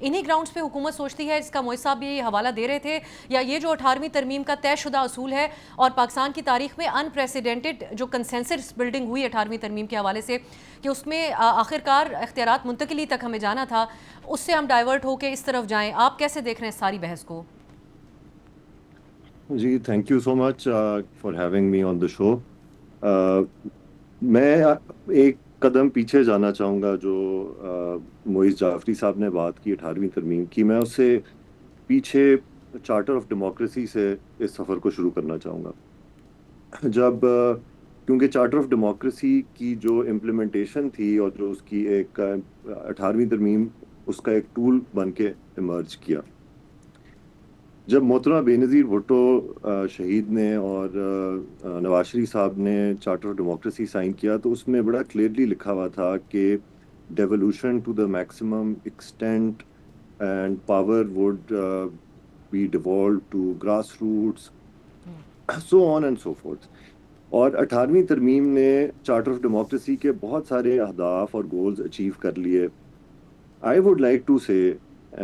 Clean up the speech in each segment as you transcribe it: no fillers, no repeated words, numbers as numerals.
انہی گراؤنڈز پہ حکومت سوچتی ہے، اس کا موئز صاحب بھی یہ حوالہ دے رہے تھے، یا یہ جو 18ویں ترمیم کا طے شدہ اصول ہے اور پاکستان کی تاریخ میں ان پریسیڈنٹڈ جو کنسنسس بلڈنگ ہوئی 18ویں ترمیم کے حوالے سے کہ اس میں آخرکار اختیارات منتقلی تک ہمیں جانا تھا، اس سے ہم ڈائیورٹ ہو کے اس طرف جائیں، آپ کیسے دیکھ رہے ہیں ساری بحث کو؟ جی thank you so much for having me on the show. میں ایک قدم پیچھے جانا چاہوں گا. جو معیز جعفری صاحب نے بات کی 18ویں ترمیم کی، میں اس سے پیچھے چارٹر آف ڈیموکریسی سے اس سفر کو شروع کرنا چاہوں گا. جب کیونکہ چارٹر آف ڈیموکریسی کی جو امپلیمنٹیشن تھی اور جو اس کی ایک 18ویں ترمیم اس کا ایک ٹول بن کے ایمرج کیا. جب محترمہ بینظیر بھٹو شہید نے اور نواز شریف صاحب نے چارٹر آف ڈیموکریسی سائن کیا تو اس میں بڑا کلیئرلی لکھا ہوا تھا کہ devolution to the maximum extent and power would be devolved to grass roots so on and so forth. اور 18ویں ترمیم نے چارٹر آف ڈیموکریسی کے بہت سارے اہداف اور گولز اچیو کر لیے. I would like to say,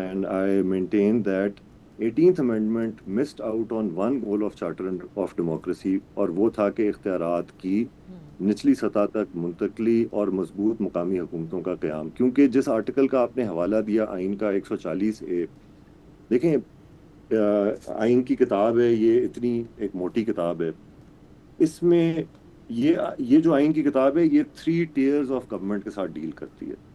and I maintain that 18th Amendment missed out on one goal of Charter of Democracy, اور وہ تھا کہ اختیارات کی نچلی سطح تک منتقلی اور مضبوط مقامی حکومتوں کا قیام. کیونکہ جس آرٹیکل کا آپ نے حوالہ دیا آئین کا 140A، دیکھیں آئین کی کتاب ہے، یہ اتنی ایک موٹی کتاب ہے. اس میں یہ جو آئین کی کتاب ہے یہ 3 tiers آف گورنمنٹ کے ساتھ ڈیل کرتی ہے.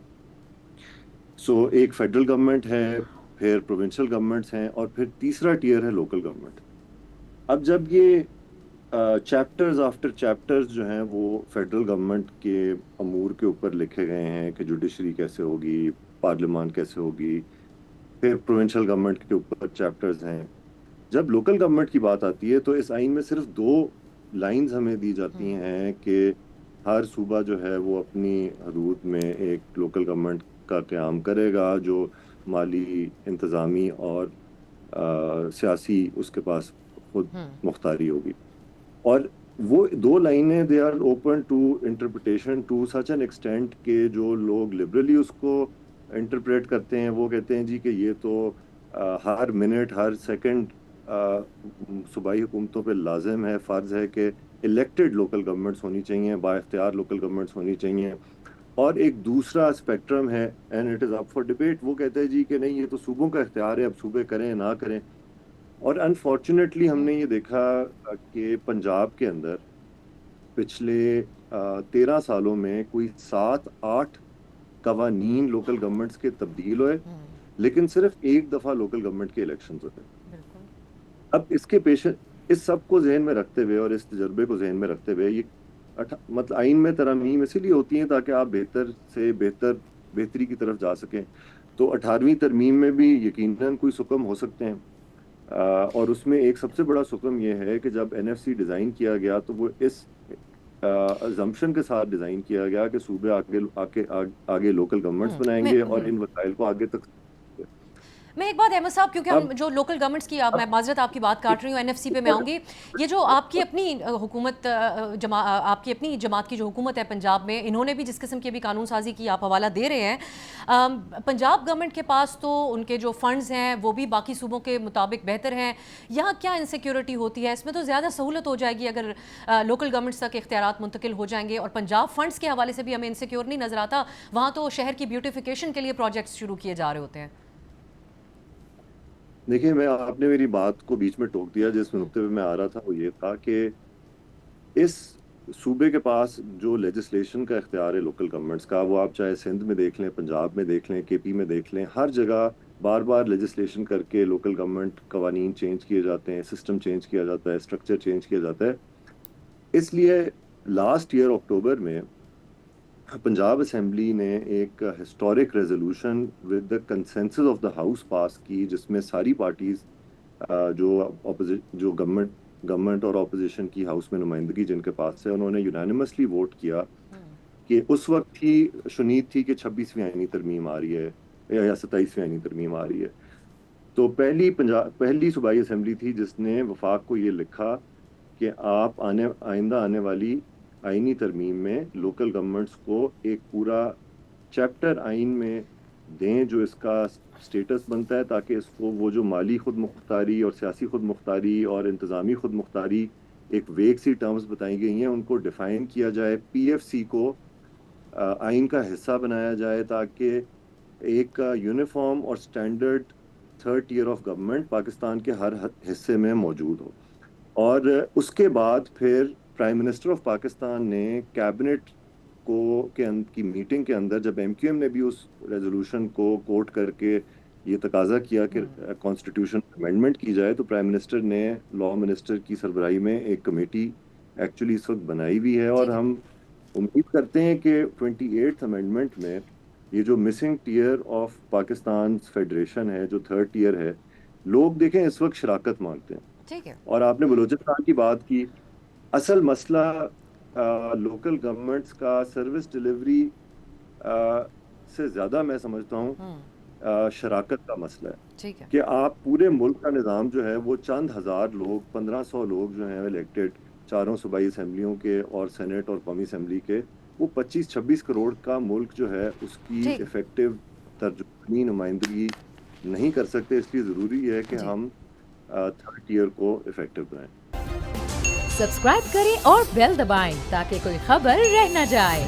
سو ایک فیڈرل گورنمنٹ ہے، پھر پروونشل گورنمنٹس ہیں، اور پھر تیسرا ٹیئر ہے لوکل گورنمنٹ. اب جب یہ چیپٹرز آفٹر چیپٹرز جو ہیں وہ فیڈرل گورنمنٹ کے امور کے اوپر لکھے گئے ہیں کہ جوڈیشری کیسے ہوگی، پارلیمان کیسے ہوگی، پھر پروونشل گورنمنٹ کے اوپر چیپٹرز ہیں. جب لوکل گورنمنٹ کی بات آتی ہے تو اس آئین میں صرف 2 لائنز ہمیں دی جاتی ہیں کہ ہر صوبہ جو ہے وہ اپنی حدود میں ایک لوکل گورنمنٹ کا قیام کرے گا جو مالی، انتظامی اور سیاسی اس کے پاس خود مختاری ہوگی. اور وہ 2 لائنیں they are open to interpretation to such an extent کہ جو لوگ لبرلی اس کو انٹرپریٹ کرتے ہیں وہ کہتے ہیں جی کہ یہ تو ہر منٹ ہر سیکنڈ صوبائی حکومتوں پہ لازم ہے، فرض ہے کہ الیکٹڈ لوکل گورنمنٹس ہونی چاہیے، با اختیار لوکل گورنمنٹس ہونی چاہیے. اور ایک دوسرا اسپیکٹرم ہے and it is up for debate, وہ کہتے ہیں جی کہ نہیں یہ تو صوبوں کا اختیار ہے، اب صوبے کریں نہ کریں. اور انفارچونیٹلی ہم نے یہ دیکھا کہ پنجاب کے اندر پچھلے 13 سالوں میں کوئی 7-8 قوانین لوکل گورنمنٹس کے تبدیل ہوئے، لیکن صرف ایک دفعہ لوکل گورنمنٹ کے الیکشنز ہوئے. اب اس کے اس سب کو ذہن میں رکھتے ہوئے اور اس تجربے کو ذہن میں رکھتے ہوئے یہ مطلب آئین میں ترامیم اسی لیے ہوتی ہیں تاکہ آپ بہتر سے بہتری کی طرف جا سکیں. تو 18ویں ترمیم میں بھی یقیناً کوئی سکم ہو سکتے ہیں، اور اس میں ایک سب سے بڑا سکم یہ ہے کہ جب NFC ڈیزائن کیا گیا تو وہ اس ازمپشن کے ساتھ ڈیزائن کیا گیا کہ صوبے آگے لوکل گورنمنٹس بنائیں گے اور ان وسائل کو آگے تک. میں ایک بات احمد صاحب، کیونکہ ہم جو لوکل گورنمنٹس کی میں معذرت آپ کی بات کاٹ رہی ہوں، NFC پہ میں آؤں گی. یہ جو آپ کی اپنی حکومت آپ کی اپنی جماعت کی جو حکومت ہے پنجاب میں، انہوں نے بھی جس قسم کی بھی قانون سازی کی آپ حوالہ دے رہے ہیں، پنجاب گورنمنٹ کے پاس تو ان کے جو فنڈز ہیں وہ بھی باقی صوبوں کے مطابق بہتر ہیں. یہاں کیا انسیکیورٹی ہوتی ہے؟ اس میں تو زیادہ سہولت ہو جائے گی اگر لوکل گورنمنٹس تک اختیارات منتقل ہو جائیں گے. اور پنجاب فنڈز کے حوالے سے بھی ہمیں انسیکیور نہیں نظر آتا، وہاں تو شہر کی بیوٹیفیکیشن کے لیے پروجیکٹس شروع کیے جا رہے ہوتے ہیں. دیکھیں میں آپ نے میری بات کو بیچ میں ٹوک دیا، جس نقطے پہ میں آ رہا تھا وہ یہ تھا کہ اس صوبے کے پاس جو لیجسلیشن کا اختیار ہے لوکل گورنمنٹس کا، وہ آپ چاہے سندھ میں دیکھ لیں، پنجاب میں دیکھ لیں، KP میں دیکھ لیں، ہر جگہ بار بار لیجسلیشن کر کے لوکل گورنمنٹ قوانین چینج کیے جاتے ہیں، سسٹم چینج کیا جاتا ہے، اسٹرکچر چینج کیا جاتا ہے. اس لیے لاسٹ ایئر اکتوبر میں پنجاب اسمبلی نے ایک historic resolution with the consensus of the house pass کی، جس میں ساری پارٹیز جو گورنمنٹ اور اپوزیشن کی ہاؤس میں نمائندگی جن کے پاس ہے، انہوں نے یونانیمسلی ووٹ کیا کہ اس وقت ہی شنید تھی کہ 26ویں آئینی ترمیم آ رہی ہے یا 27ویں آئینی ترمیم آ رہی ہے. تو پہلی صوبائی اسمبلی تھی جس نے وفاق کو یہ لکھا کہ آپ آئندہ آنے والی آئینی ترمیم میں لوکل گورنمنٹس کو ایک پورا چیپٹر آئین میں دیں جو اس کا سٹیٹس بنتا ہے، تاکہ اس کو وہ جو مالی خود مختاری اور سیاسی خود مختاری اور انتظامی خود مختاری ایک ویگ سی ٹرمز بتائی گئی ہیں، ان کو ڈیفائن کیا جائے، پی ایف سی کو آئین کا حصہ بنایا جائے، تاکہ ایک یونیفارم اور standard third tier of government Pakistan کے ہر حصے میں موجود ہو۔ اور اس کے بعد پھر پرائم منسٹر آف پاکستان نے کیبنٹ کی میٹنگ کے اندر، جب ایم کیو ایم نے بھی اس ریزولوشن کو کوٹ کر کے یہ تقاضا کیا کہ کانسٹیٹیوشن امینڈمنٹ کی جائے، تو پرائم منسٹر نے لا منسٹر کی سربراہی میں ایک کمیٹی ایکچولی اس وقت بنائی ہوئی ہے، اور ہم امید کرتے ہیں کہ 28th امینڈمنٹ میں یہ جو missing tier of Pakistan federation ہے، جو تھرڈ ٹیئر ہے، لوگ دیکھیں اس وقت شراکت مانگتے ہیں۔ ٹھیک ہے، اور آپ نے بلوچستان کی بات کی، اصل مسئلہ لوکل گورنمنٹس کا سروس ڈیلیوری سے زیادہ میں سمجھتا ہوں شراکت کا مسئلہ ہے، ٹھیک ہے، کہ آپ پورے ملک کا نظام جو ہے وہ چند ہزار لوگ، 1500 لوگ جو ہیں الیکٹڈ چاروں صوبائی اسمبلیوں کے اور سینٹ اور قومی اسمبلی کے، وہ 25-26 کروڑ کا ملک جو ہے اس کی ٹھیک۔ افیکٹو ترجمانی نمائندگی نہیں کر سکتے۔ اس لیے ضروری ہے کہ جی۔ ہم تھرڈ ٹیئر کو افیکٹو بنائیں۔ سبسکرائب کریں اور بیل دبائیں تاکہ کوئی خبر رہ نہ جائے۔